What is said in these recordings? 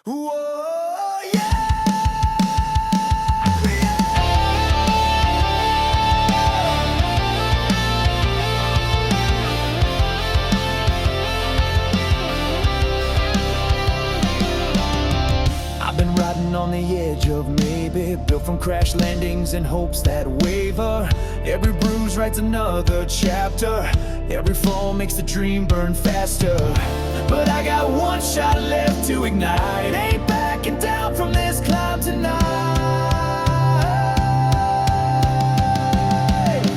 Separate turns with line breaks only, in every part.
Whoa, yeah! I've been riding on the edge of maybe, built from crash landings and hopes that waver. Every bruise writes another chapter, every fall makes the dream burn faster. But I got one shot left to ignite, ain't backing down from this climb tonight.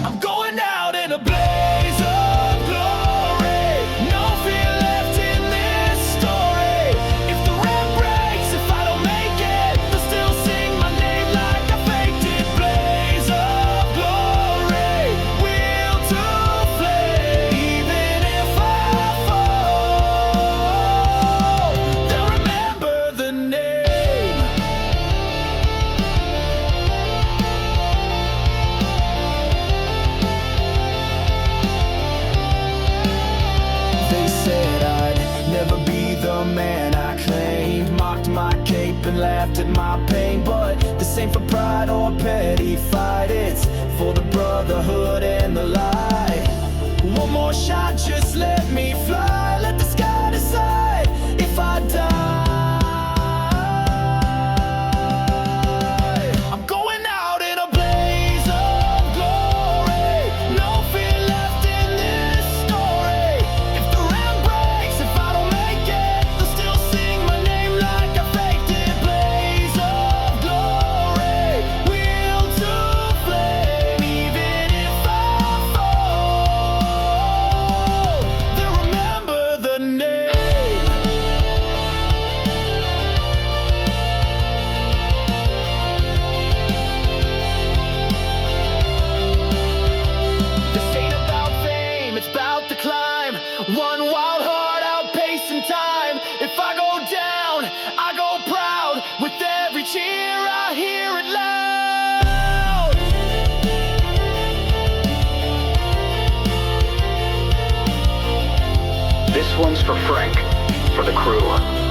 I'm going out in a blaze of glory, no fear left in this story. If the ramp breaks, if I don't make it, they'll still sing my name like I faked it. Blaze of glory, wheel to flame. Even if I fall, they'll remember the name. They said I'd never be the man I claimed, mocked my cape and laughed at my pain. But this ain't for pride or petty fight, it's for the brotherhood and the light. One more shot, just let me fly, let the sky decide if I die. I'm going out in a blaze of glory, no fear left in this story. If the ramp breaks, if I don't make it, they'll still sing my name like I faked it. Blaze of glory, wheel to flame. Even if I fall, they'll remember the name. This ain't about fame, it's about the climb. One wild heart outpacing time. If I go down, I go proud. With every cheer, I hear it loud.
This one's for Frank, for the crew,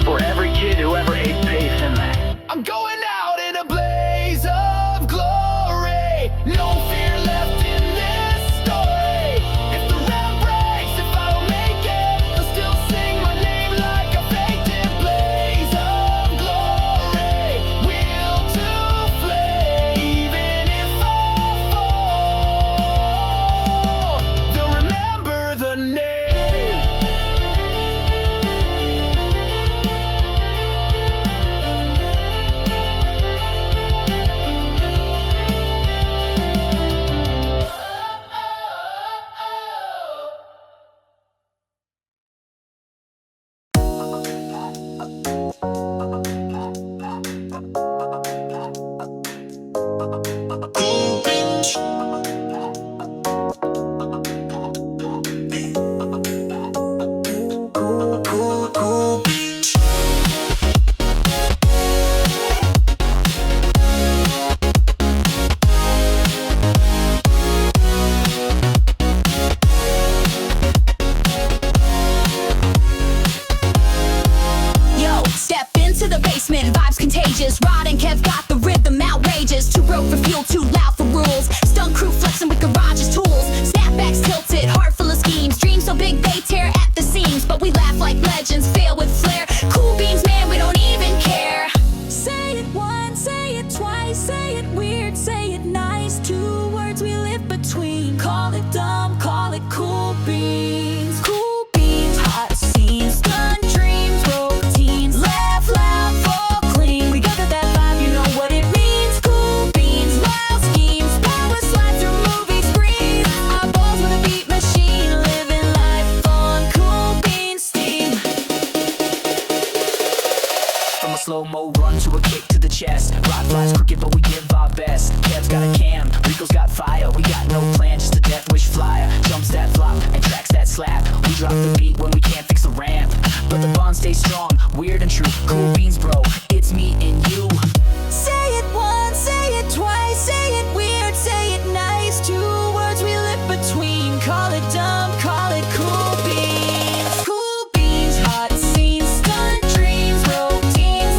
for every kid who ever ate pace in there.
I'm going out in a blaze of glory, no fear left in this story. If the ramp breaks, if I don't make it, they'll still sing my name like I faked it. Blaze of glory, wheel to flame. Even if I fall, they'll remember the name.
Yo, step into the basement, vibes contagious. Rod and Kev got the rhythm outrageous. Too broke for fuel, too loud for rules. Stunt crew flexing with garage's tools. Snapbacks tilted, heart full of schemes. Dreams so big they tear at the seams. But we laugh like legends, fail with flair. Cool beans, man, we don't even care. Say it once, say it twice, say it weird, say it nice. Two words we live between. Call it dumb, call it cool beans. Cool beans, hot scenes, stunt dreams, broke teens. Laugh loud, fall clean. We got that vibe, you know what it means. Cool beans, wild schemes, power slide through movie screens. Our balls with a beat machine, living life on cool beans steam.
From a slow-mo run to a kick to the chest. Rock flies crooked, but we give our best. Kev's got a cam, Rico's got fire. We got no plan, just a death wish flyer. Jumps that flop and tracks that slap. We drop the beat when we can't fix the ramp, but the bond stays strong, weird and true. Cool beans, bro, it's me and you.
Say it once, say it twice, say it weird, say it nice. Two words we live between. Call it dumb, call it cool beans. Cool beans, hot scenes, stunt dreams, broke teens.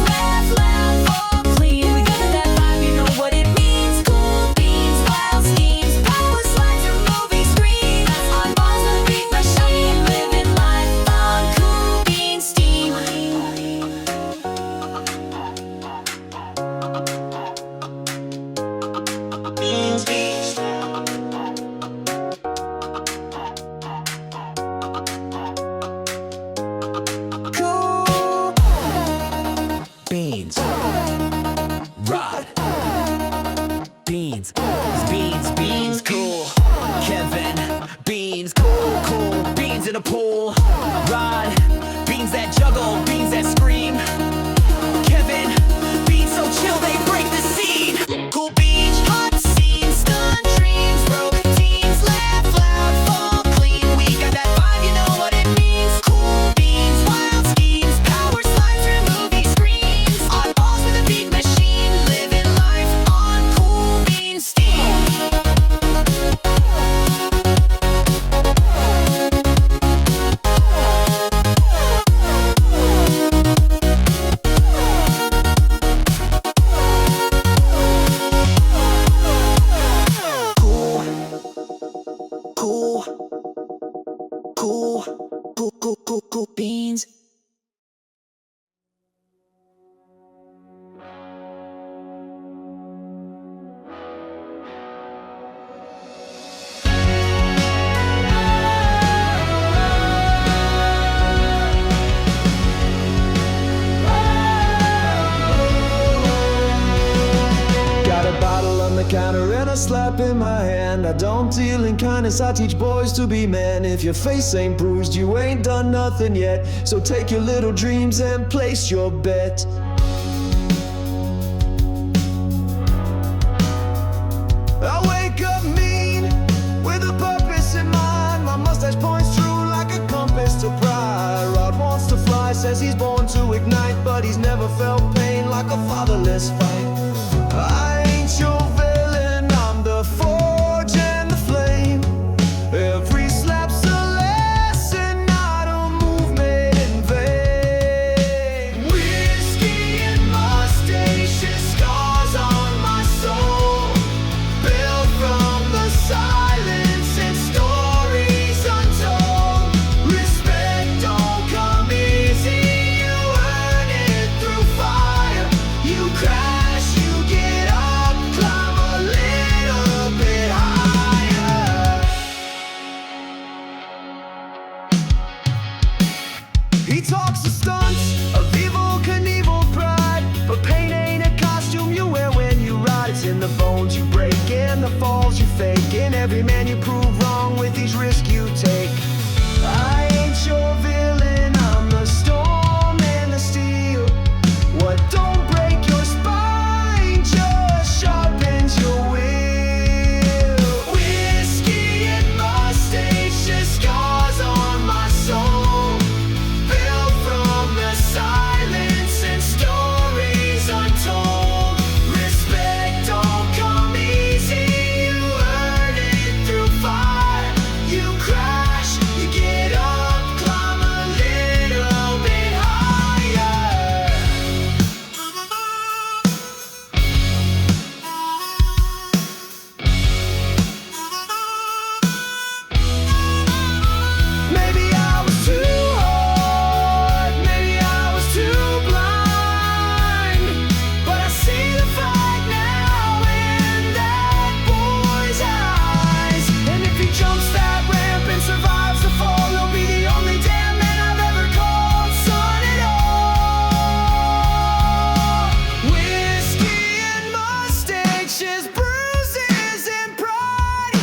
cool beans.
Counter and a slap in my hand. I don't deal in kindness, I teach boys to be men. If your face ain't bruised, you ain't done nothing yet. So take your little dreams and place your bet. I wake up mean, with a purpose in mind. My mustache points through like a compass to pride. Rod wants to fly, says he's born to ignite, but he's never felt pain like a fatherless fight. I ain't your the forge and the flame. Every slap's a lesson, not a move made in vain. Whiskey and mustaches, scars on my soul, built from the silence and stories untold. Respect don't come easy, you earn it through fire. You crash, you get up, climb a little bit higher. He talks of stunts, of evil Knievel pride, but pain ain't a costume you wear when you ride. It's in the bones you break and the falls you fake, in every man you prove wrong with each risk you take. I ain't your villain, I'm the storm and the steel. What don't break your spine just sharpens your will. Whiskey and mustaches, scars on my soul, built from the silence and stories untold. Respect don't come easy, you earn it through fire. You crash, you get up, climb a little bit higher. Maybe I was too hard, maybe I was too blind, but I see the fight now in that boy's eyes. And if he jumps that ramp and survives the fall, he'll be the only damn man I've ever called son at all. Whiskey and mustaches, bruises and pride.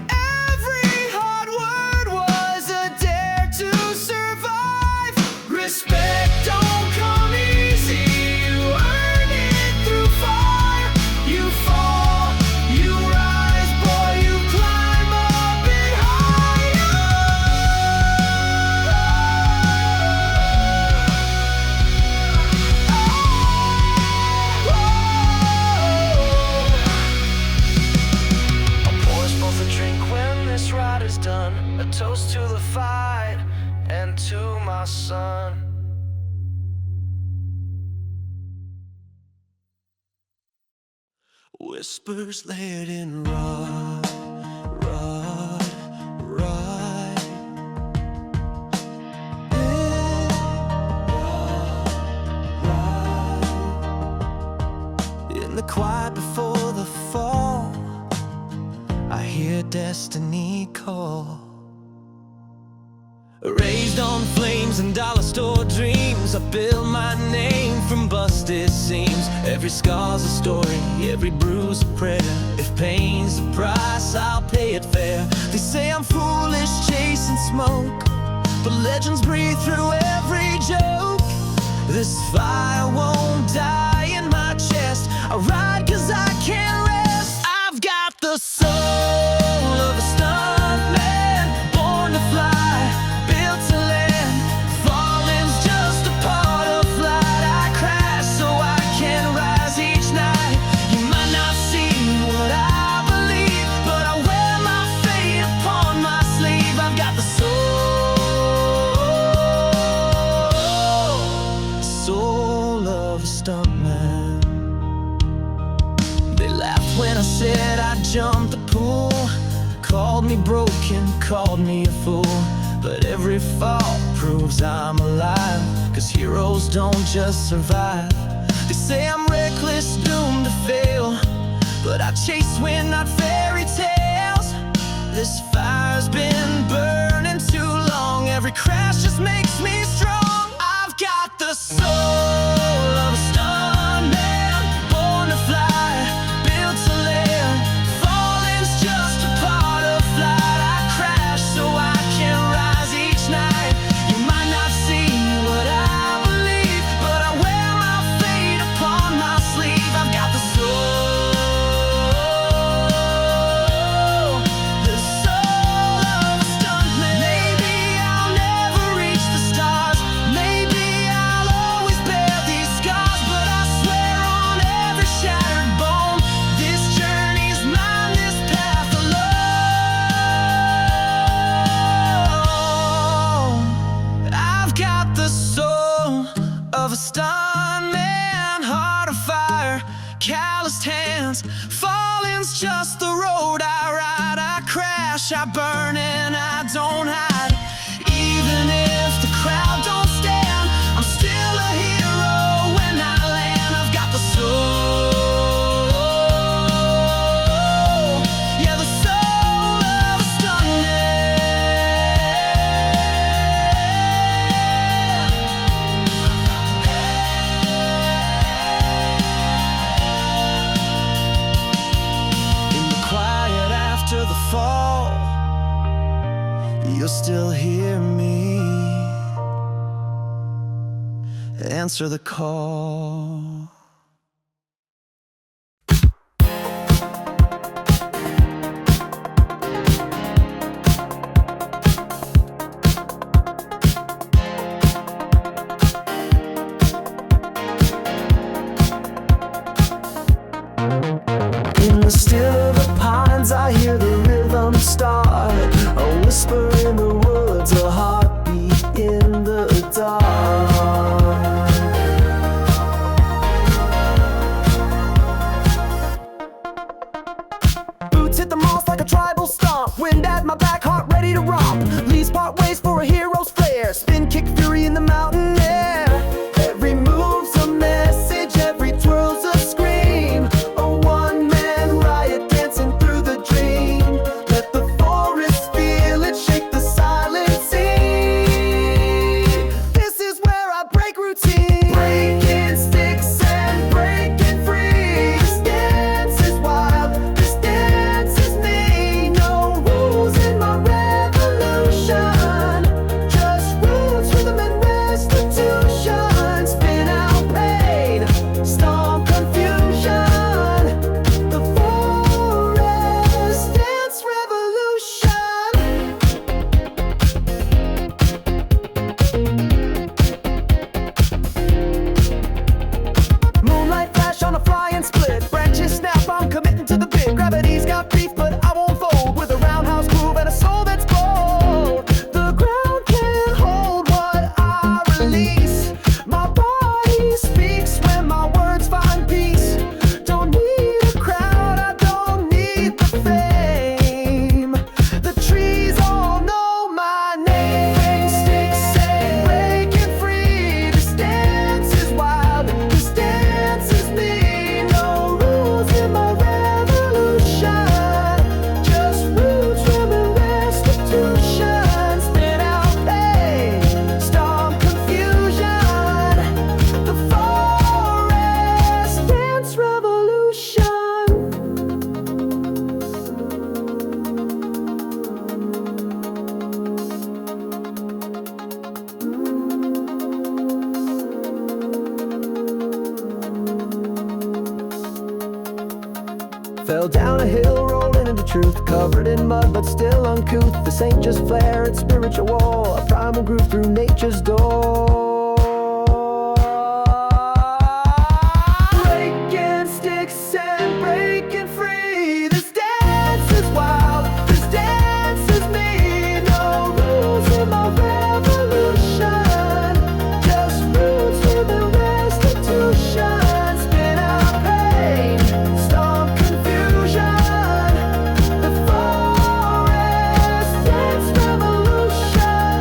Every hard word was a dare to survive. Respect don't come easy, you earn it through fire. You fall, you rise, boy, you climb a bit higher. I'll pour us both a drink when this ride is done. A toast to the fight and to my son. Whispers layered in rod, rod, ride. In the quiet before the fall, I hear destiny call. Raised on flames and dollar store dreams, I build my name from busted seams. Every scar's a story, every bruise a prayer. If pain's the price, I'll pay it fair. They say I'm foolish chasing smoke, but legends breathe through every joke. This fire won't die in my chest. I ride 'cause I can't rest. I've got the soul of a stuntman, born to fly, built to land. Falling's just a part of flight. I crash so I can rise each night. You might not see what I believe, but I wear my fate upon my sleeve. I've got the soul of a stuntman. They laughed when I said I'd jump the pool, called me broken, called me a fool, but every fall proves I'm alive. 'Cause heroes don't just survive. They say I'm reckless, doomed to fail, but I chase wind, not fairy tales. This fire's been burning too long. Every crash just makes me strong. I've got the soul of a stuntman, born to fly, built to land. Falling's just a part of flight. I crash so I can rise each night. You might not see what I believe, but I wear my fate upon my sleeve. I've got the soul of a stuntman. Maybe I'll never reach the stars, maybe I'll always bear these scars, but I swear on every shattered bone, this journey's mine, this path alone. I've got the soul of a stuntman, heart of fire, calloused hands. Falling's just the road I ride. I crash, I burn, and I don't hide. Even if the crowd don't stand, I'm still a hero when I land. I've got the soul, yeah, the soul of a stuntman. In the quiet after the fall, you'll still hear me answer the call. In the still of the pines, I hear the rhythm start. A whisper in the woods, a heartbeat in the dark. Boots hit the moss like a tribal stomp. Wind at my back, heart ready to romp. Leaves part ways for a hero's flair. Spin, kick, fury in the mountain air. Every move's a message, every twirl's a scream. A one-man riot dancing through the dream. Let the forest feel it, shake the silent scene. This is where I break routine. Breaking sticks and breaking free. This dance is wild, this dance is me. No rules in my revolution. Just roots, rhythm, and restitution. Spin out pain, stomp confusion. The forest dance revolution. Moonlight flash on a flying split. Branches snap, I'm committing to the bit. Gravity's got beef, but I won't fold. With a roundhouse groove and a soul that's bold. The ground can't hold what I release. My body speaks when my words find peace. Don't need a crowd, I don't need the fame. The trees all know my name. Sticks and breaking free. This dance is wild, this dance is me. No rules in my revolution. Just roots, rhythm, and restitution. Spit out pain, stomp confusion. The forest dance revolution. Fell down a hill, rolling into truth. Covered in mud, but still uncouth. This ain't just flair, it's spiritual. A primal groove through nature's door. Breaking sticks and breaking free. This dance is wild, this dance is me. No rules in my revolution. Just roots with the restitution. Spin out pain, stomp confusion. The forest dance revolution.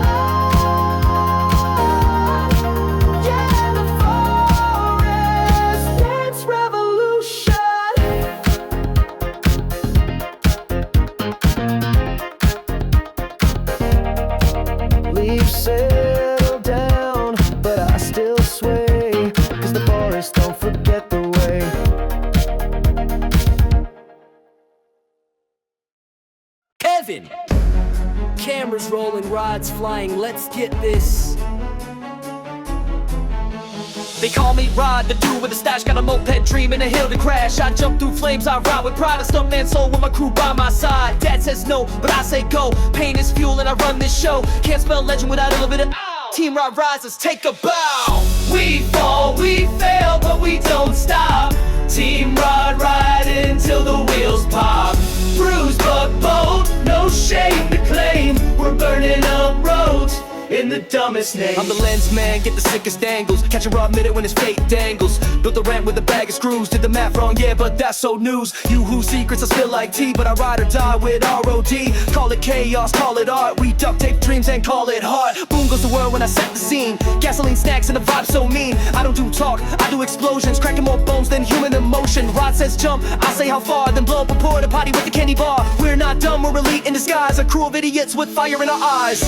we've settled down, but I still sway, 'cause the forest don't forget the way.
Kevin! Cameras rolling, rods flying, let's get this. They call me Rod, the dude with a stash. Got a moped dream in a hill to crash. I jump through flames, I ride with pride. A stuntman soul with my crew by my side. Dad says no, but I say go. Pain is fuel and I run this show. Can't spell legend without a little bit of ow. Team Rod rises, take a bow. We fall, we fail, but we don't stop. Team Rod riding till the wheels pop. Bruised but bold, no shame to claim. We're burning up roads in the dumbest name. I'm the lens man, get the sickest angles. Catch a raw minute when his fate dangles. Built a ramp with a bag of screws. Did the math wrong, yeah, but that's old news. You whose secrets I spill like tea, but I ride or die with R.O.D. Call it chaos, call it art. We duct tape dreams and call it heart. Boom goes the world when I set the scene. Gasoline snacks and the vibe so mean. I don't do talk, I do explosions. Cracking more bones than human emotion. Rod says jump, I say how far. Then blow up a porta potty with the candy bar. We're not dumb, we're elite in disguise. A crew of idiots with fire in our eyes.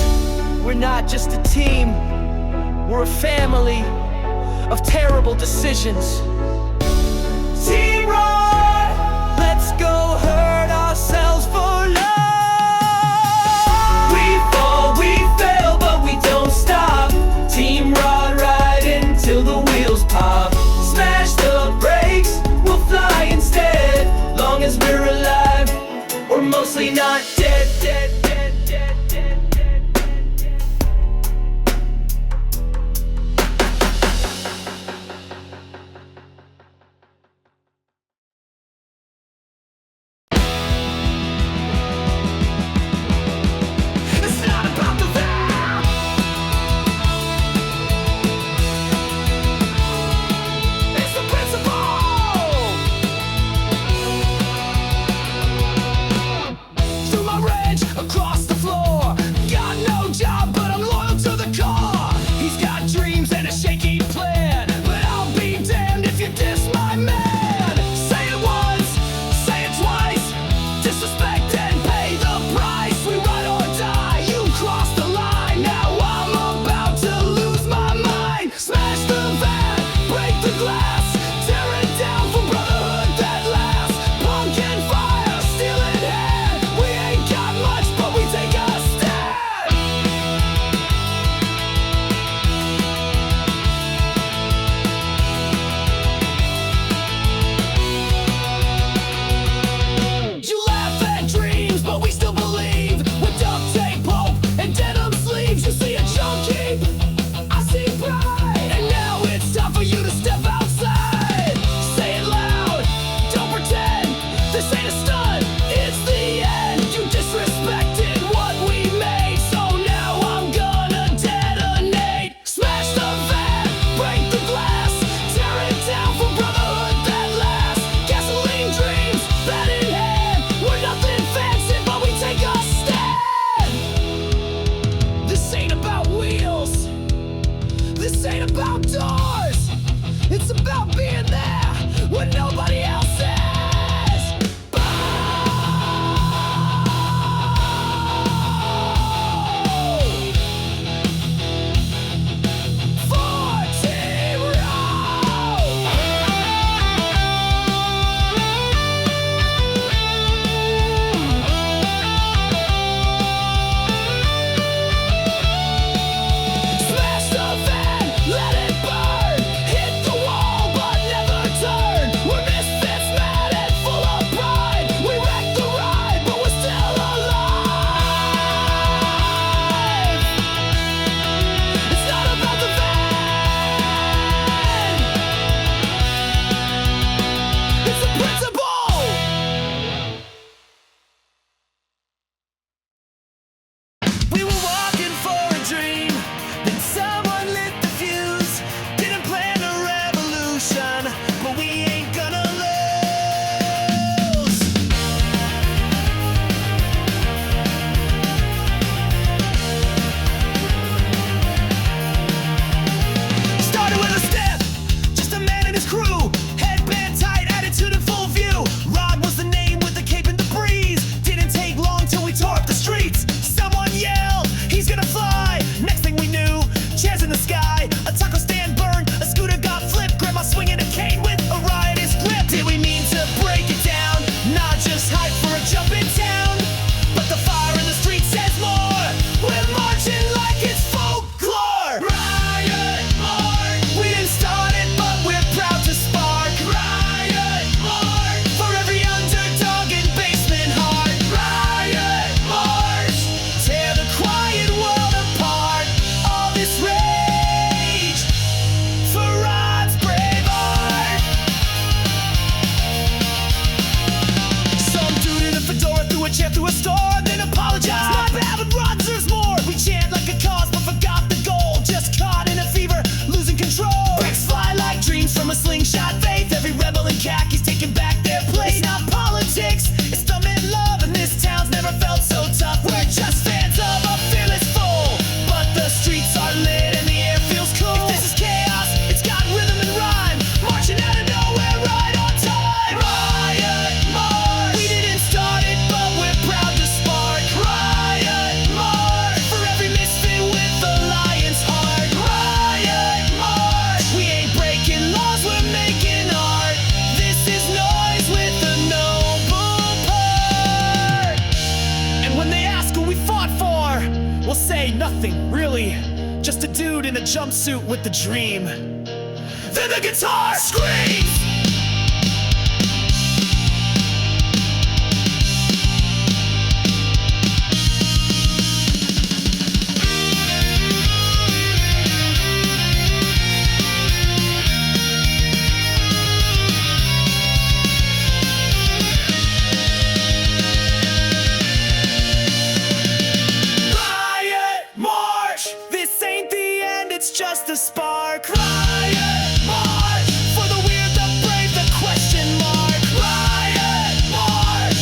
We're not just a team, we're a family of terrible decisions. Team Rod, let's go hurt ourselves for love. We fall, we fail, but we don't stop. Team Rod riding till the wheels pop. Smash the brakes, we'll fly instead. Long as we're alive, we're mostly not dead, dead, dead, dead, dead. Across the floor, got no job, but I'm loyal to the core. He's got dreams and a shaky plan, but I'll be damned if you diss my man. Say it once, say it twice, disrespect and pay the price. We ride or die, you cross the line. Now I'm about to lose my mind. Smash the van, break the glass, tear it down for brotherhood that lasts. Punk and fire, steel in hand. We ain't got much, but we take a stand. You laugh at dreams, but we still believe. With duct tape, hope, and denim sleeves. You see a junk heap, I see pride. And now it's time for you to step outside. Say it loud, don't pretend. This ain't a stunt, it's the end. You disrespected what we made, so now I'm gonna detonate. Smash the van, break the glass, tear it down for brotherhood that lasts. Gasoline dreams, bat in hand. We're nothing fancy, but we take a stand. This ain't about wheels, this ain't about doors. It's about being there when nobody else is. Bow! For Team Rod! Smash the van, let it
Really, just a dude in a jumpsuit with the dream. Then the guitar screams! It's just a spark. Riot march for the weird, the brave, the question mark. Riot march.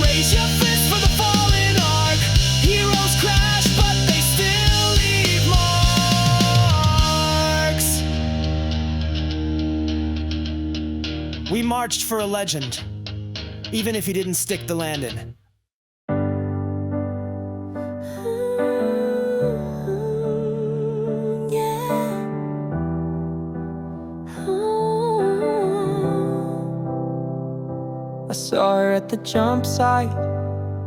Raise your fist for the fallen arc. Heroes crash, but they still leave marks. We marched for a legend, even if he didn't stick the landing.
I saw her at the jump site,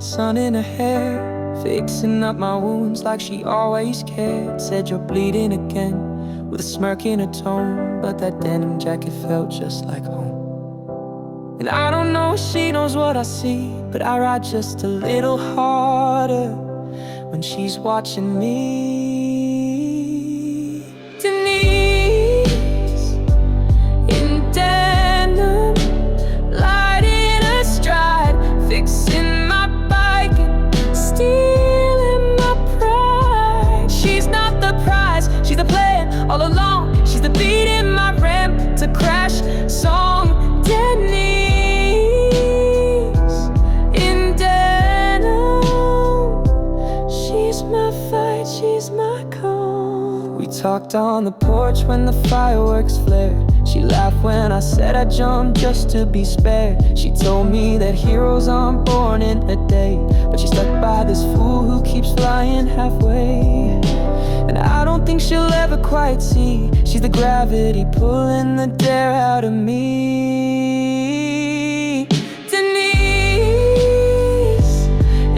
sun in her hair, fixing up my wounds like she always cared. Said you're bleeding again, with a smirk in her tone, but that denim jacket felt just like home. And I don't know if she knows what I see, but I ride just a little harder when she's watching me. Denise, in denim, fixing my bike and stealing my pride. She's not the prize, she's the plan all along. She's the beat in my ramp to crash song. Denise, in denim, she's my fight, she's my call. We talked on the porch when the fireworks flared. She laughed when I said I jumped just to be spared. She told me that heroes aren't born in a day, but she's stuck by this fool who keeps flying halfway. And I don't think she'll ever quite see, she's the gravity pulling the dare out of me. Denise,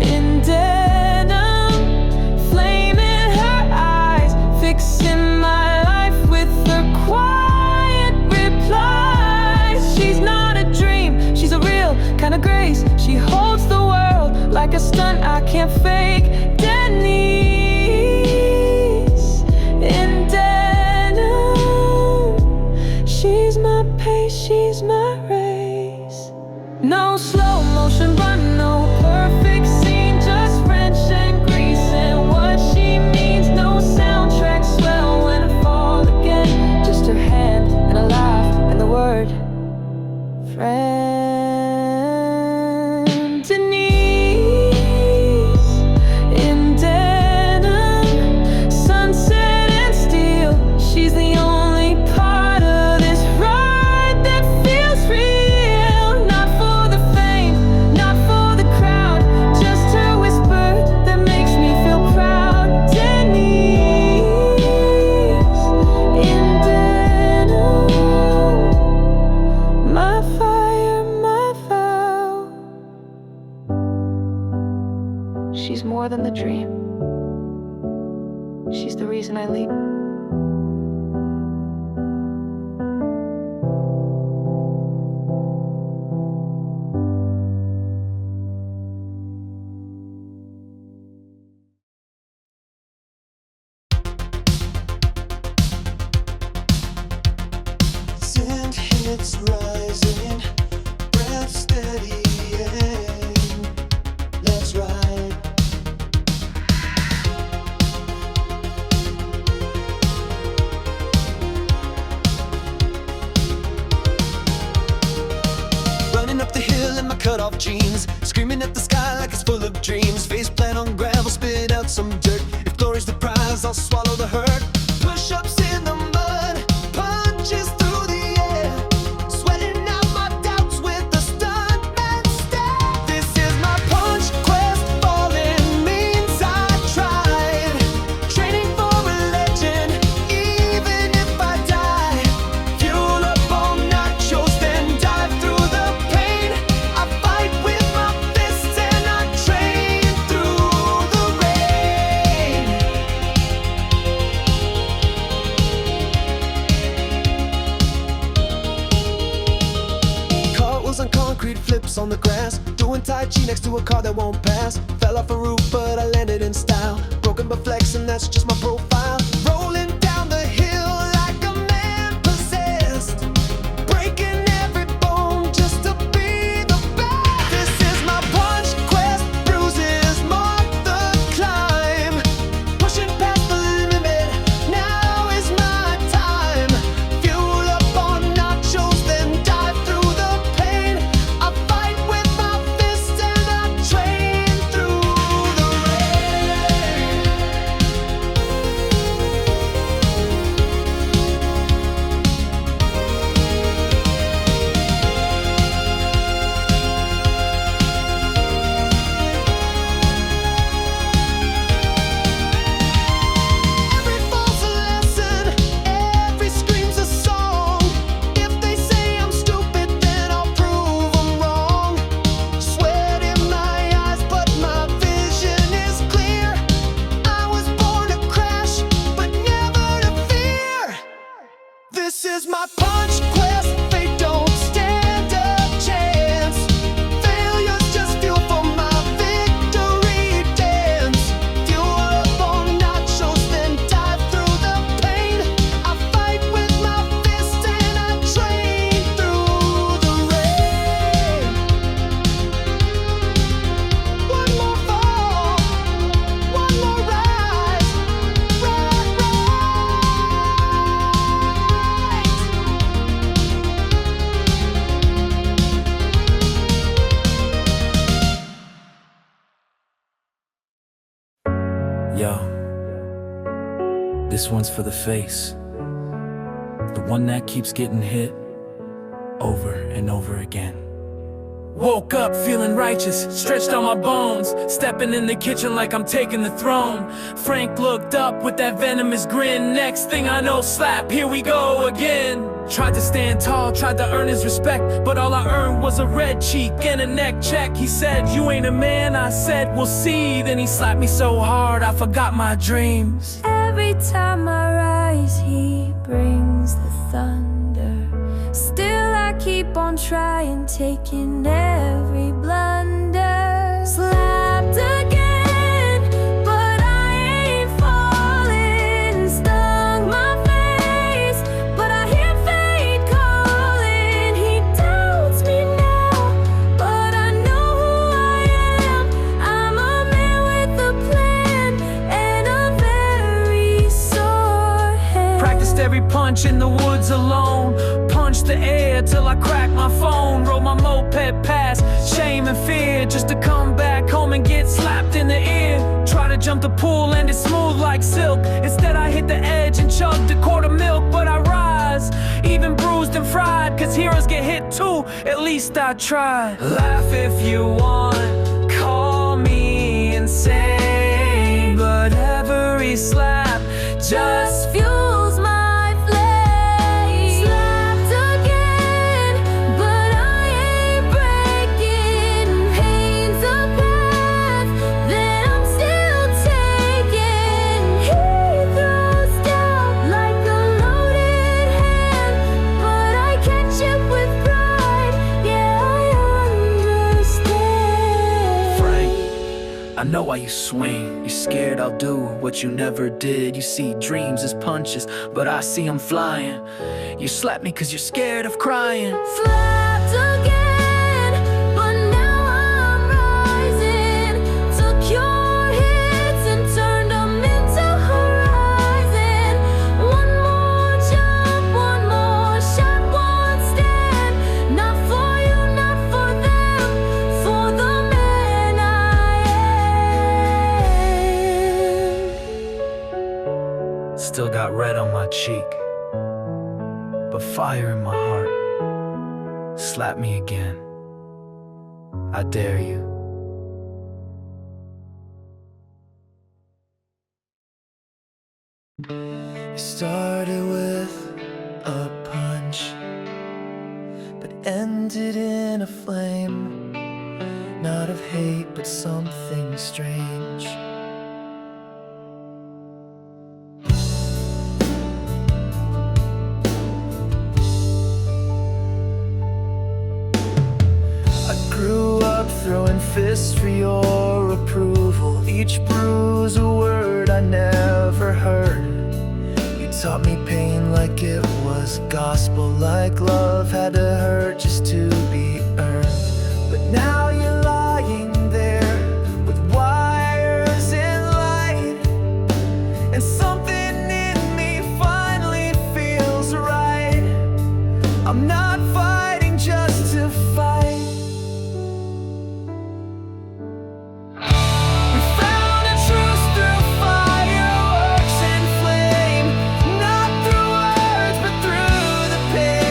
in denim, flame in her eyes, fixing my life with her quiet replies. She's not a dream, she's a real kind of grace. She holds the world like a stunt I can't fake. Denise, in denim, she's my pace, she's my race. No slow motion run, no perfect scene, just French and Grease and what she means. No soundtrack swell when I fall again, just her hand and a laugh and the word friend. Denise, in denim, sunset and steel, she's the only part of this ride that feels real. Not for the fame, not for the crowd, just her whisper that makes me feel proud. Denise, in denim, my fire, my vow. She's more than the dream, she's the reason I leap.
Send hits rising, breath steadying. Let's ride. Running up the hill in my cut-off jeans, screaming at the sky like it's full of dreams. Face plant on gravel, spit out some dirt. If glory's the prize, I'll swallow the hurt. Push-ups in the mud, punches through the air, sweating out my doubts with the stuntman stare. This is my punch quest, falling means I tried. Training for a legend, even if I die. Fuel up on nachos, then dive through the pain. I fight with my fists and I train through the rain. house on the grass, doing Tai Chi next to a car that won't pass. Fell off a roof, but I landed in style. Broken but flexing, that's just my profile. Rolling down the hill like a man possessed, breaking every bone just to be the best. This is my punch quest, bruises mark the climb. Pushing past the limit, now is my time. Fuel up on nachos, then dive through the pain. I fight with my fists and I train through the rain. Every fall's a lesson, every scream's a song. If they say I'm stupid, then I'll prove them wrong. Sweat in my eyes, but my vision is clear. I was born to crash, but never to fear. This is my punch quest, fate don't stand a chance. Failure's just fuel for my victory dance. Fuel up on nachos, then dive through the pain. I fight with my fist and I train through the rain. One more fall, one more rise, rise,
Yo, this one's for the face, the one that keeps getting hit over and over again. Woke up feeling righteous, stretched on my bones, stepping in the kitchen like I'm taking the throne. Frank looked up with that venomous grin. Next thing I know, slap, here we go again. Tried to stand tall, tried to earn his respect, but all I earned was a red cheek and a neck check. He said, you ain't a man, I said, we'll see. Then he slapped me so hard, I forgot my dreams.
Every time I rise, he brings the thunder. Still I keep on trying, taking every blunder. Slapped again, but I ain't falling. Stung my face, but I hear fate calling. He doubts me now, but I know who I am. I'm a man with a plan and a very sore hand.
Practiced every punch in the woods alone, punched the air till I cracked my phone. Rode my moped past shame and fear, just to come back home and get slapped in the ear. Try to jump the pool, landed smooth like silk. Instead I hit the edge and chugged a quart of milk. But I rise, even bruised and fried, cause heroes get hit too, at least I tried. Laugh if you want, call me insane, but every slap just
Fuels my flame. Slapped again, but I ain't breaking. Pain's a path that I'm still taking. He throws down like a loaded hand, but I catch it with pride. Yeah, I understand.
Frank, I know why you swing. You're scared I'll do what you never did. You see dreams as punches, but I see them flying. You slap me cause you're scared of crying.
Slapped again, but now I'm rising. Took your hits and turned them into horizon. One more jump, one more shot, one stand. Not for you, not for them, for the man I am.
Still got red on my cheek, but fire in my heart. Slap me again, I dare you.
It started with a punch, but ended in a flame. Not of hate, but something strange. I grew
list for your approval. Each bruise a word I never heard. You taught me pain like it was gospel, like love had to hurt just to be earned. But now you're lying there with wires and light, and something in me finally feels right. I'm not fighting just to fight. We found a truce through fireworks and flame, not through words but through the pain.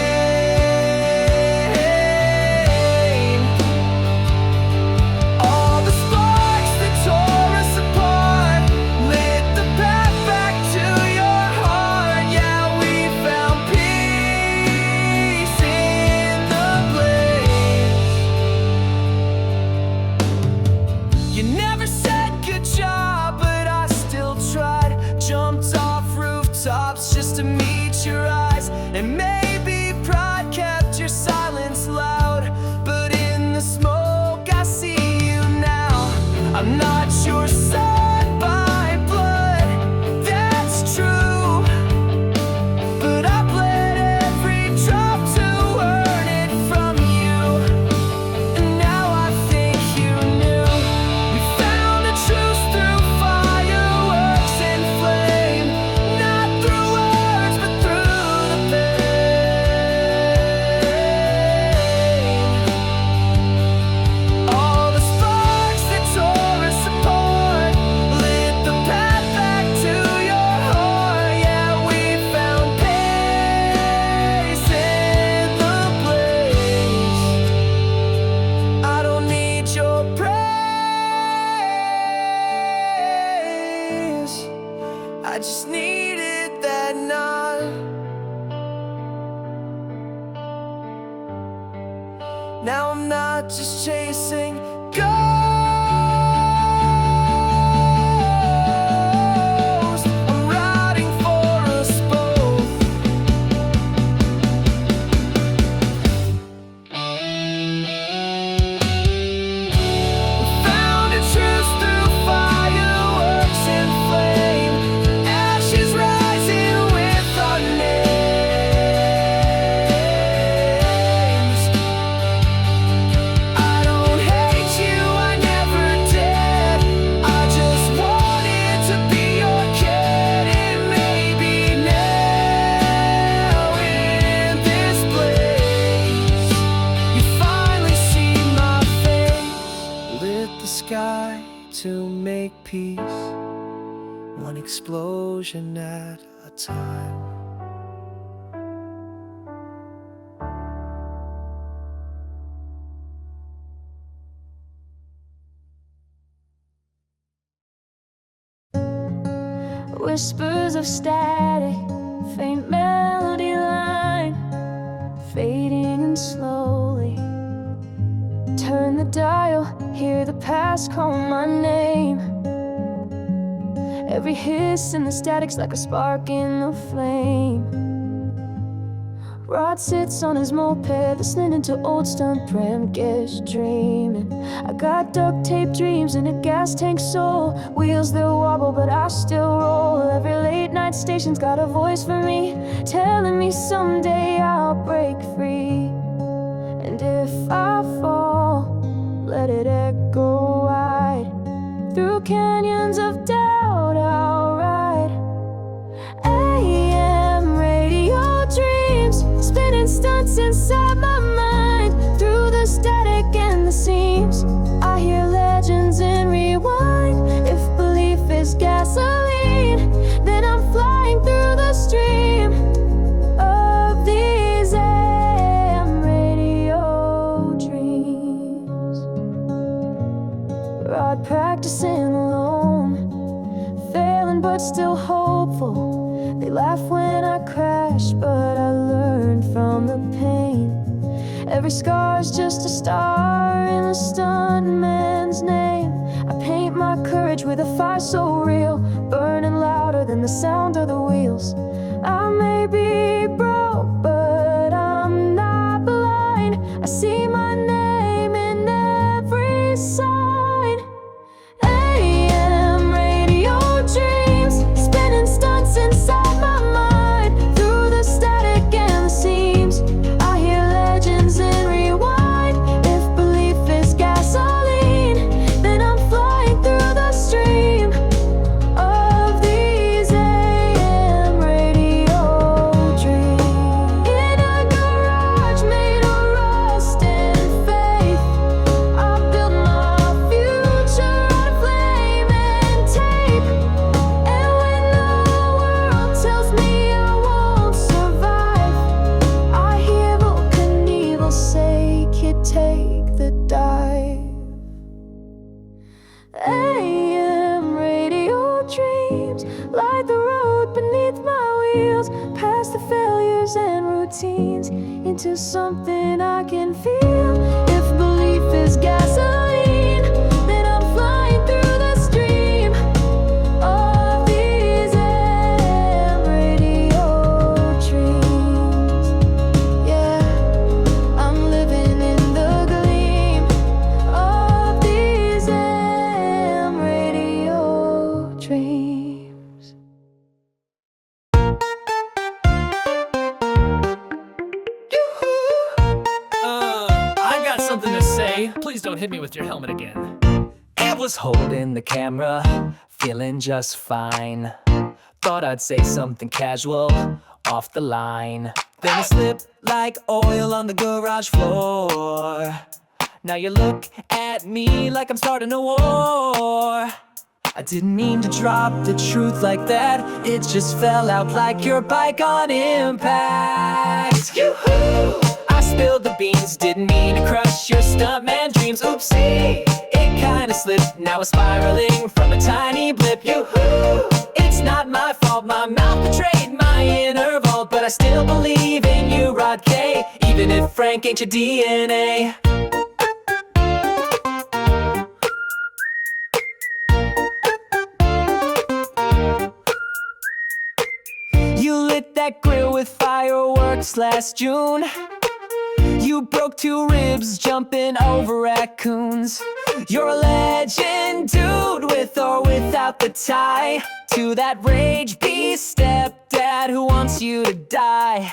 All the sparks that tore us apart lit the path back to your heart. Yeah, we found peace in the blaze. You never said good job, but I still tried. Jumped off rooftops just to meet your eyes. And maybe pride kept your silence loud, but in the smoke I see you now. I'm not your son by blood, that's true, but I bled every drop to earn it from you. And now I think you knew. We found a truce through fireworks and flame, not through words but through the pain. All the sparks that tore us apart lit the path back to your heart. Yeah, we found peace in the blaze. I don't need your praise, I just needed that nod. Now I'm not just chasing ghosts, I'm riding for us both. Found a truce through fireworks and flame, ashes rising with our names. I don't hate you, I never did. I just wanted to be your kid, and maybe now in this place you finally see my face. Lit the sky to make peace, one explosion at a time.
Whispers of static, faint melody line, fading in slowly. Turn the dial, hear the past call my name. Every hiss in the static's like a spark in the flame. Rod sits on his moped, listening to old stunt pram, gets dreaming. I got duct tape dreams and a gas tank soul. Wheels they'll wobble but I still roll. Every late night station's got a voice for me, telling me someday I'll break free. And if I fall, let it echo wide. Through canyons of doubt I'll ride. AM radio dreams, spinning stunts inside my mind. Through the static and the seams, I hear legends in rewind. If belief is gasoline, then I'm flying through the stream of these AM radio dreams. Rod practicing alone, failing but still hopeful. They laugh when I crash, but I learned from the pain. Every scar's just a star in a stuntman's name. I paint my courage with a fire so real, burning louder than the sound of the wheels. I may be broke, but I'm not blind. I see my name in every sign. wheels, past the failures and routines, into something I can feel. If belief is gasoline, then I'm flying through the stream of these AM radio dreams. Yeah, I'm living in the gleam of these AM radio dreams.
I got something to say. Please don't hit me with your helmet again. I was holding the camera, feeling just fine. Thought I'd say something casual, off the line. Then it slipped like oil on the garage floor. Now you look at me like I'm starting a war. I didn't mean to drop the truth like that. It just fell out like your bike on impact. Yoo-hoo! I spilled the beans, didn't mean to crush your stuntman dreams. Oopsie, it kinda slipped. Now it's spiraling from a tiny blip. Yoo-hoo! It's not my fault, my mouth betrayed my inner vault. But I still believe in you, Rod K, even if Frank ain't your DNA. You lit that grill with fireworks last June. You broke 2 ribs jumping over raccoons. You're a legend, dude, with or without the tie to that rage beast stepdad who wants you to die.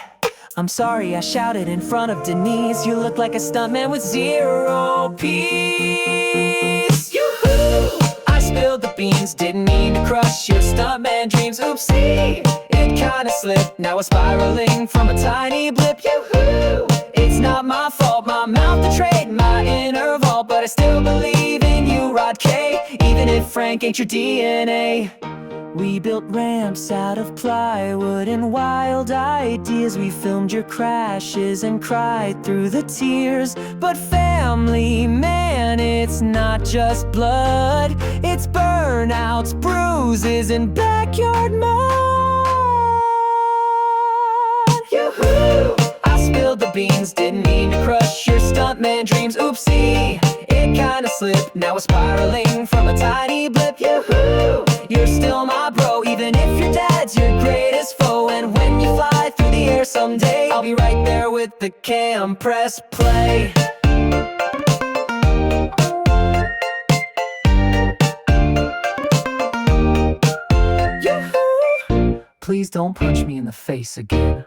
I'm sorry I shouted in front of Denise. You look like a stuntman with 0 peace. Yoo-hoo! I spilled the beans, didn't mean to crush your stuntman dreams. Oopsie, it kinda slipped. Now it's spiraling from a tiny blip. Yoo-hoo! It's not my fault, my mouth betrayed my inner vault. But I still believe in you, Rod K, even if Frank ain't your DNA. We built ramps out of plywood and wild ideas. We filmed your crashes and cried through the tears. But family, man, it's not just blood. It's burnouts, bruises, and backyard mud. Yoo-hoo! I spilled the beans, didn't mean to crush your stuntman dreams. Oopsie, it kinda slipped. Now it's spiraling from a tiny blip. Yoo-hoo! You're still my bro, even if your dad's your greatest foe. And when you fly through the air someday, I'll be right there with the cam, press play. Yoo-hoo! Please don't punch me in the face again.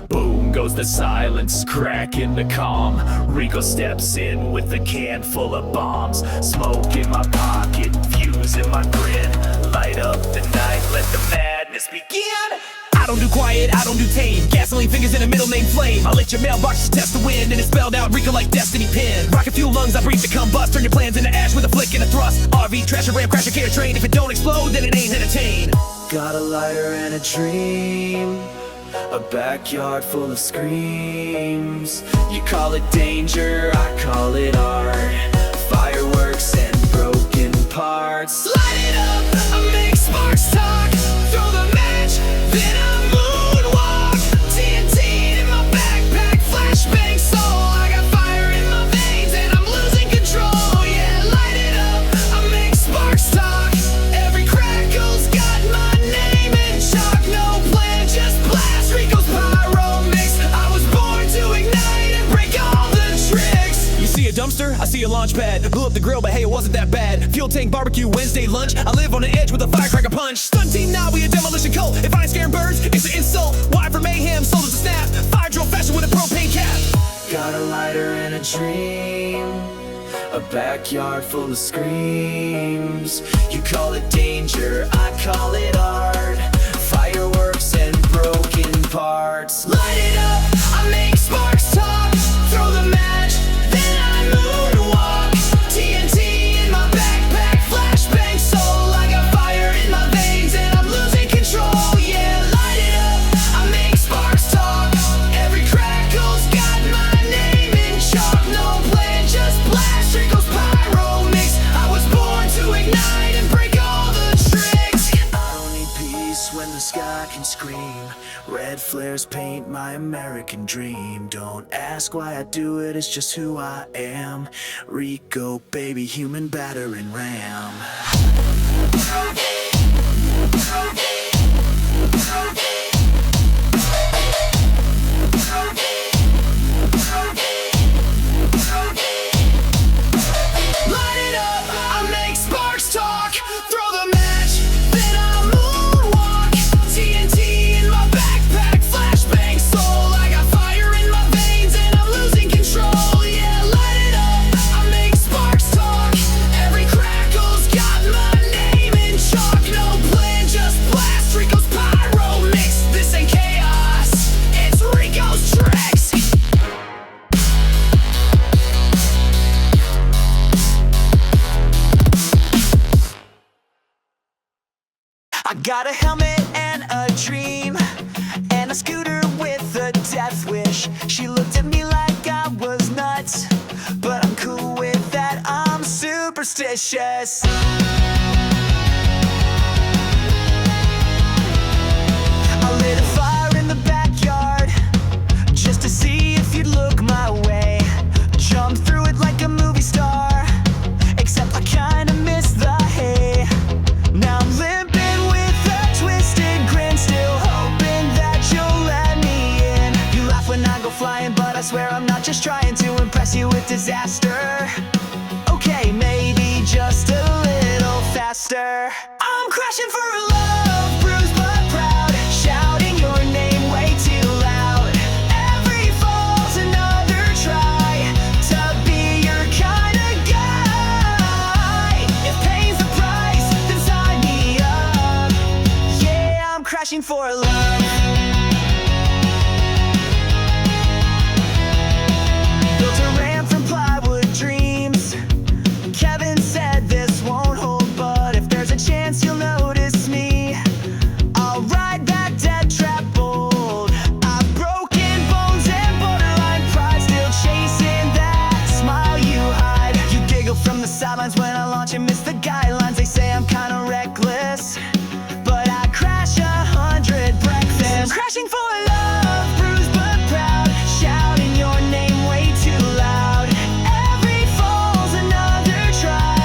Boom goes the silence, crack in the calm. Rico steps in with a can full of bombs. Smoke in my pocket, fuse in my grin. Light up the night, let the madness begin. I don't do quiet, I don't do tame. Gasoline fingers in a middle name flame. I lit your mailbox to test the wind, and it spelled out Rico like Destiny Pin. Rocket fuel lungs, I breathe to combust. Turn your plans into ash with a flick and a thrust. RV, trash, a ram, crash, a care train. If it don't explode, then it ain't entertained.
Got a lighter and a dream, a backyard full of screams. You call it danger, I call it art. Fireworks and broken parts.
Light it up, I make sparks talk. Throw the match, then I moonwalk. TNT in my backpack, flashbang soul. I got fire in my veins and I'm losing control. Yeah, light it up, I make sparks talk. Every crackle's got my name in chalk. No plan, just blast. Rico's pyro mix. I was born to ignite and break all the tricks.
You see a dumpster? I see a launch pad. Blew up the grill, but hey, it wasn't that bad. Fuel tank barbecue Wednesday lunch. I live on the edge with a firecracker punch. Stunt team now, we a demolition cult. If I ain't scaring birds, it's an insult. Why for mayhem, sold as a snap. Fire drill fashion with a propane cap.
Got a lighter and a dream, a backyard full of screams. You call it danger, I call it art. Fireworks and broken parts.
Light it up, I make sparks talk. Throw the match, then I moonwalk. TNT in my backpack, flashbang soul. I got fire in my veins and I'm losing control. Yeah, light it up, I make sparks talk. Every crackle's got my name in chalk. No plan, just blast. Rico's pyro
flares paint my American dream. Don't ask why I do it, it's just who I am. Rico, baby, human battering ram. I got a helmet and a dream, and a scooter with a death wish. She looked at me like I was nuts, but I'm cool with that, I'm superstitious. I lit a fire in the backyard, just to see if you'd look my way. Jumped through it like a movie star, except I kinda missed the hay. Now I'm limping flying, but I swear I'm not just trying to impress you with disaster. Okay, maybe just a little faster. I'm crashing for a love, bruised but proud, shouting your name way too loud. Every fall's another try to be your kind of guy. If pain's the price, then sign me up. Yeah, I'm crashing for love. You'll notice me. I'll ride that dead trap bold. I've broken bones and borderline pride, still chasing that smile you hide. You giggle from the sidelines when I launch and miss the guidelines. They say I'm kinda reckless, but I crash 100 breakfasts. I'm crashing for love, bruised but proud, shouting your name way too loud. Every fall's another try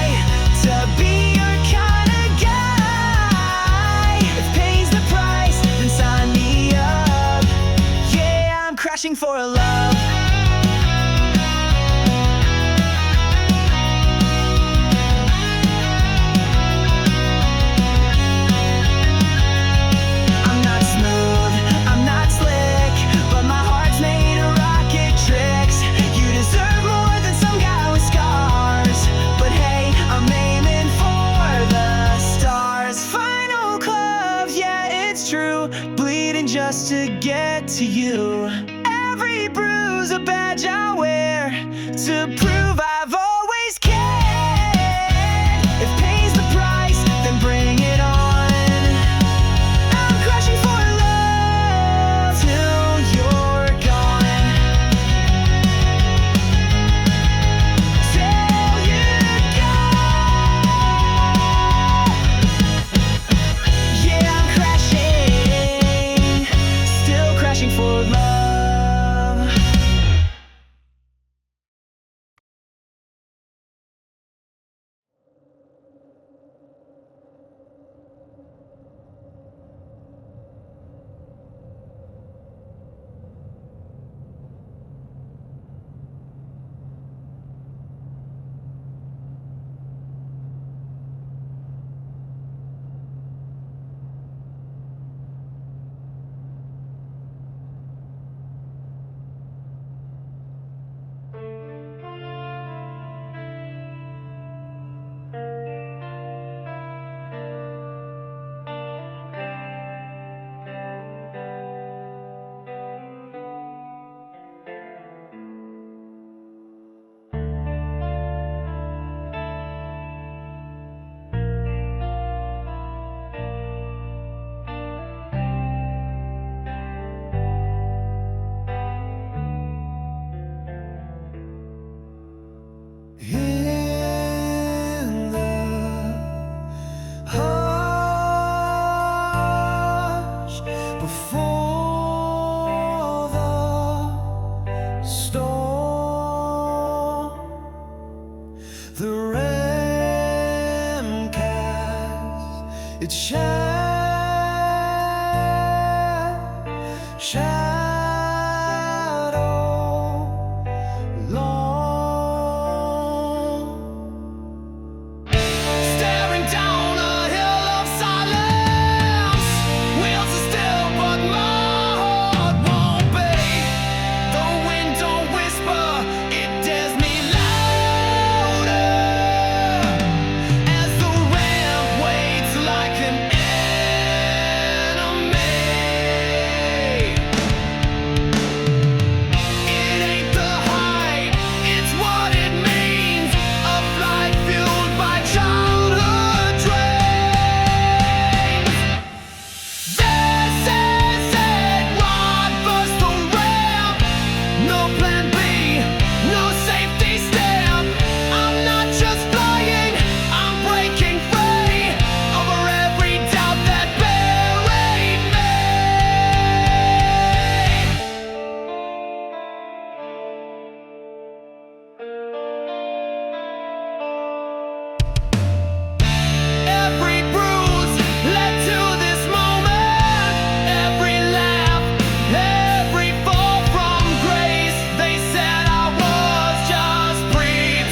to be crashing for love. I'm not smooth, I'm not slick, but my heart's made of rocket tricks. You deserve more than some guy with scars, but hey, I'm aiming for the stars. Final club, yeah, it's true, bleeding just to get to you. Every bruise a badge I wear to prove I've always cared. If pain's the price, then bring it on. I'm crashing for love till you're gone. Till you're gone. Yeah, I'm crashing, still crashing for love.
The ram casts its shadow long, staring down a hill of silence. Wheels are still, but my heart won't beat. The wind don't whisper, it dares me louder as the ramp waits like an enemy. It ain't the height, it's what it means. A flight fueled by childhood dreams. This is it, Rod burst the ramp. No plan B, no safety stamp. I'm not just flying, I'm breaking free over every doubt that buried me. Every bruise led to this moment. Every laugh, every fall from grace. They said I was just pretending,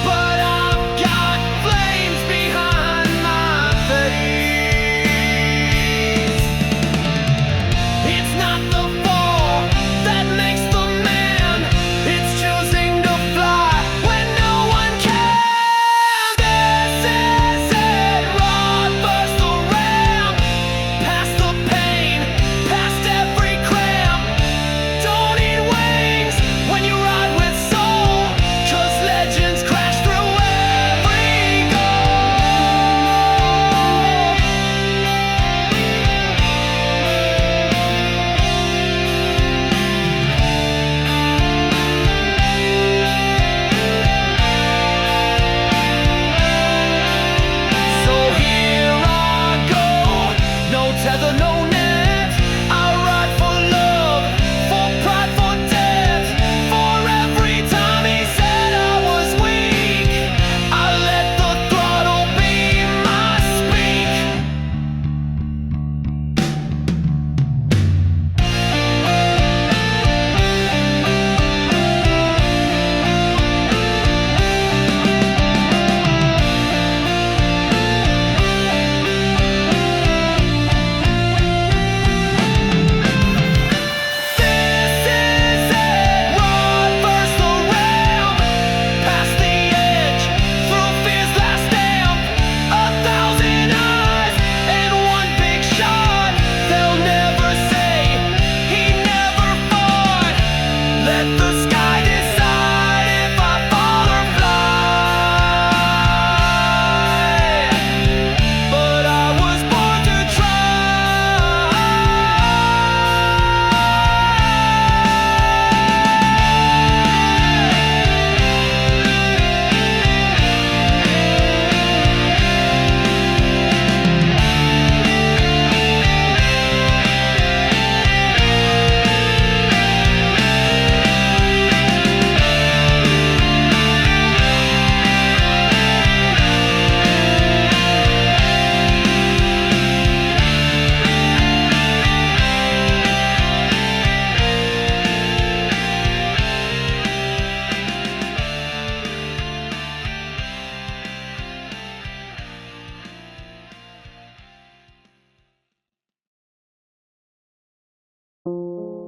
but I've got flames behind my face. It's not the fall that makes the man, it's choosing to fly when no one can. This is it, Rod burst the ramp. Past the pain, past every cramp. Don't need wings when you ride with soul, 'cause legends crash through every So here I go, no tether, no net. I ride for love, for pride, for death. For every time he said I was weak, I let the throttle be my speak. This is it, Rod burst the ramp. Past the edge, through fear's last stamp. 1,000 eyes and one big shot. They'll never say he never fought. Let the sky decide if I fall or fly. But I was born to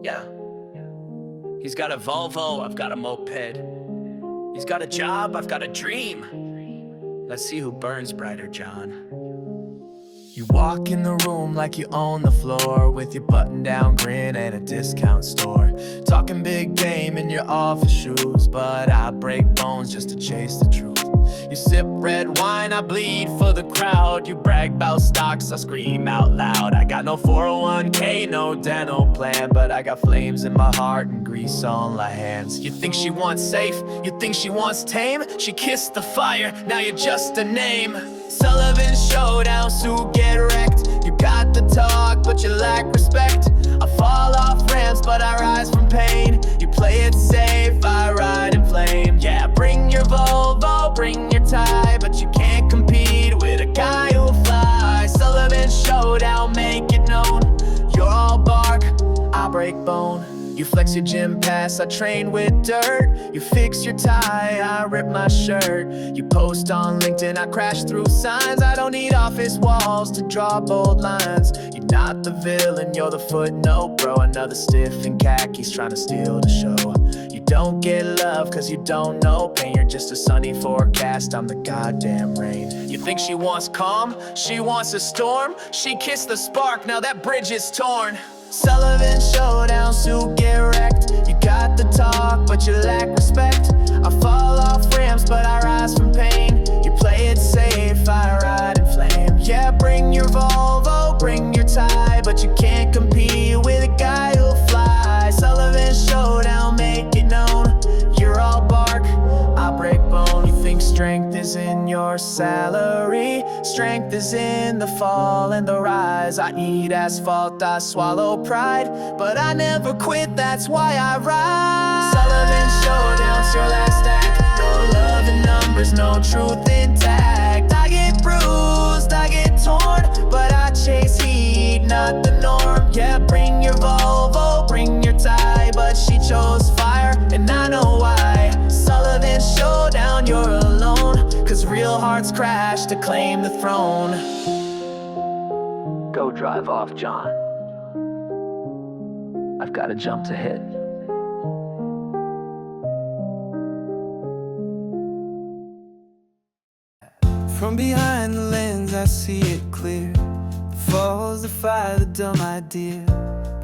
Yeah. He's got a Volvo, I've got a moped. He's got a job, I've got a dream. Let's see who burns brighter, John.
You walk in the room like you own the floor, with your button-down grin at a discount store. Talking big game in your office shoes, but I break bones just to chase the truth. You sip red wine, I bleed for the crowd. You brag about stocks, I scream out loud. I got no 401k, no dental plan, but I got flames in my heart and grease on my hands. You think she wants safe, you think she wants tame. She kissed the fire, now you're just a name. Sullivan Showdown, Sue get wrecked. You got the talk, but you lack respect. I fall off ramps, but I rise from pain. You play it safe, I ride in flame. Yeah, bring your Volvo, bring your tie, but you can't compete with a guy who'll fly. Sullivan Showdown, make it known. You're all bark, I break bone. You flex your gym pass, I train with dirt. You fix your tie, I rip my shirt. You post on LinkedIn, I crash through signs. I don't need office walls to draw bold lines. You're not the villain, you're the footnote, bro. Another stiff in khakis trying to steal the show. You don't get love cause you don't know pain. You're just a sunny forecast, I'm the goddamn rain. You think she wants calm? She wants a storm. She kissed the spark, now that bridge is torn. Sullivan Showdown, suit get wrecked. You got the talk, but you lack respect. I fall off ramps, but I rise from pain. You play it safe, I ride in flame. Yeah, bring your Volvo, bring your tie, but you can't compete with a guy who'll fly. Sullivan Showdown, make it known. You're all bark, I break bone. You think strength is in your salary? Strength is in the fall and the rise. I eat asphalt, I swallow pride, but I never quit, that's why I rise. Sullivan Showdown's your last act. No love in numbers, no truth intact. I get bruised, I get torn, but I chase heat, not the norm. Yeah, bring your Volvo, bring your tie, but she chose fire, and I know why. Sullivan Showdown, you're alone, cause real hearts crash to claim the throne. Go drive off, John. I've got to jump to hit.
From behind the lens I see it clear. The falls, the fire, the dumb idea.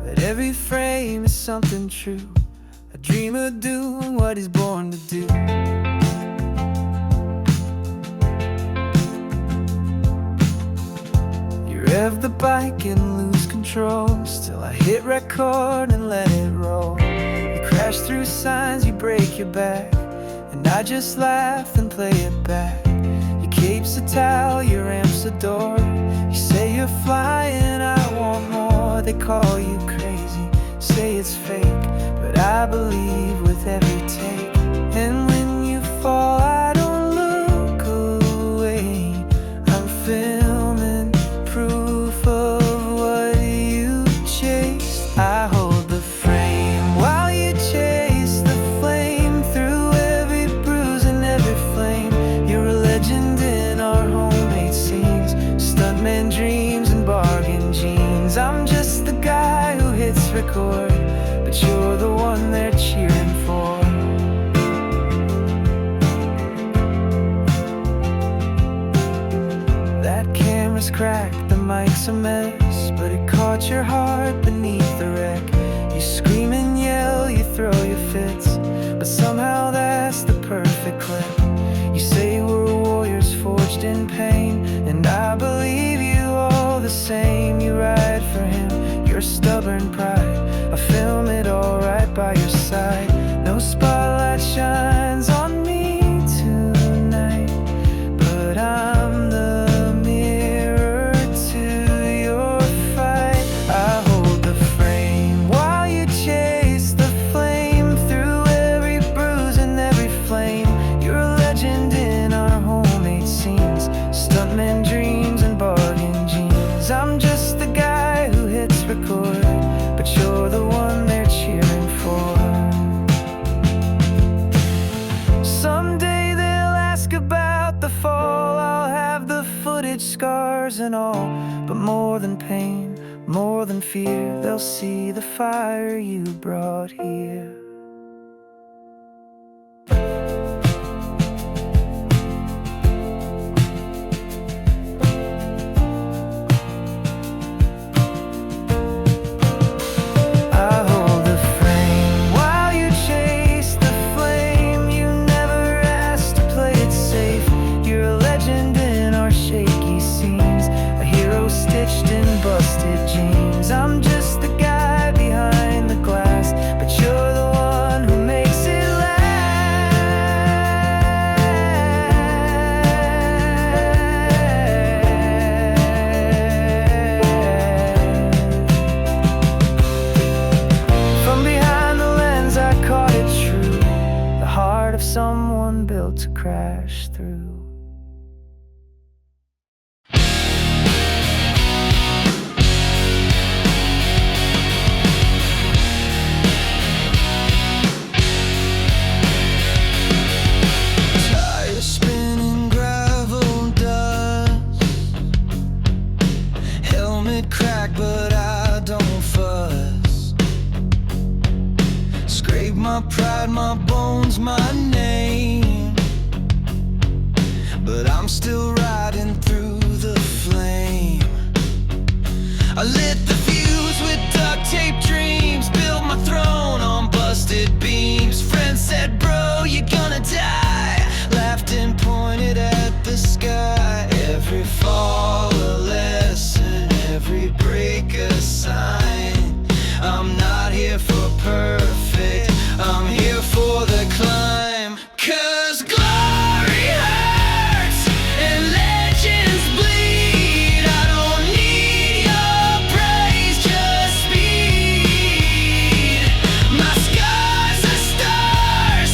But every frame is something true. A dreamer doing what he's born to do. You rev the bike and lose control. Still I hit record and let it roll. You crash through signs, you break your back, and I just laugh and play it back. Capes a towel, your ramps a door. You say you're flying, I want more. They call you crazy, say it's fake, but I believe with every take. And when you fall, I don't look away. I'm filming proof of what you chased. I hold the frame while you chase the flame. Through every bruise and every flame, you're a legend in our homemade scenes. Stuntman dreams and bargain jeans. I'm just the guy who hits record, but you're the one they're cheering for. That camera's cracked, the mic's a mess, but it caught your heart beneath the wreck. You scream and yell, you throw your fits, but somehow that's the perfect clip. You say we're warriors forged in pain, and I believe you all the same. You ride for him, your stubborn pride. I film it all right by your side. No spotlight shines on me tonight, but I'm the mirror to your fight. I hold the frame while you chase the flame. Through every bruise and every flame, you're a legend in our homemade scenes. Stuntman dreams and bargain jeans. I'm just the guy who hits record, but you're the one they're cheering for. Someday they'll ask about the fall. I'll have the footage, scars and all, but more than pain, more than fear, they'll see the fire you brought here. Busted jeans. I'm just the guy behind the glass, but you're the someone built to crash through.
Tires spinning, gravel dust, helmet cracked, but I don't fuss. Scrape my pride, my bones, my name, but I'm still riding through the flame. I lit the fuse with duct tape dreams, built my throne on busted beams. Friends said, bro, you're gonna die, laughed and pointed at the sky. Every fall a lesson, every break a sign. I'm not here for perfect, I'm here for the climb. 'Cause glory hurts and legends bleed. I don't need your praise, just speed. My scars are stars,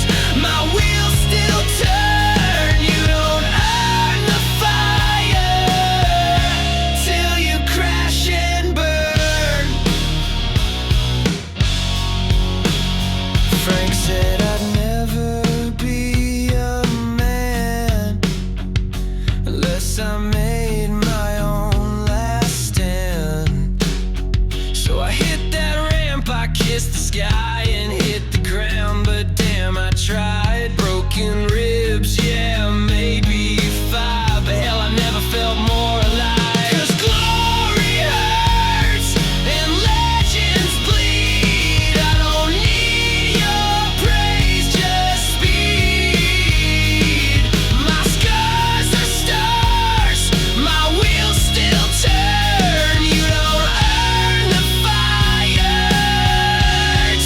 my wheels still turn. You don't earn the fire till you crash and burn. Frank said I'd never be a man unless I made my own last stand. So I hit that ramp, I kissed the sky and hit the ground. But damn, I tried. Broken ribs, yeah, maybe 5, but hell, I never felt more alive. 'Cause glory hurts and legends bleed. I don't need your praise, just speed. My scars are stars, my wheels still turn. You don't earn the fire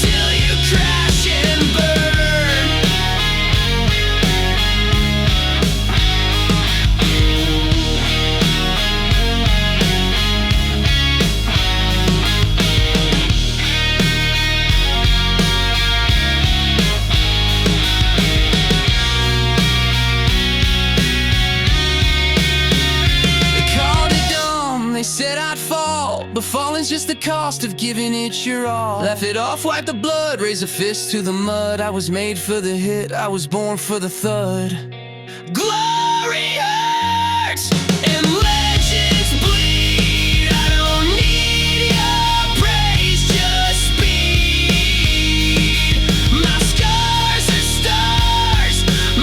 till you crash and burn. They called it dumb, they said I'd fall, but falling's just the cost of giving it your all. Laugh it off, wipe the blood, raise a fist to the mud. I was made for the hit, I was born for the thud. Glory hurts and legends bleed. I don't need your praise, just speed. My scars are stars,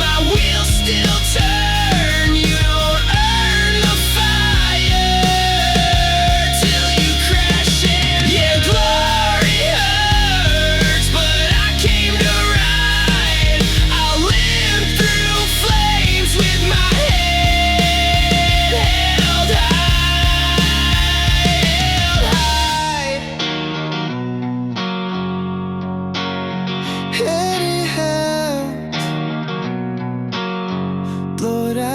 my wheels still turn. You don't earn the fire till you crash and yeah, glory hurts, but I came to ride. I'll live through flames with my head held high. Head held, Lord, I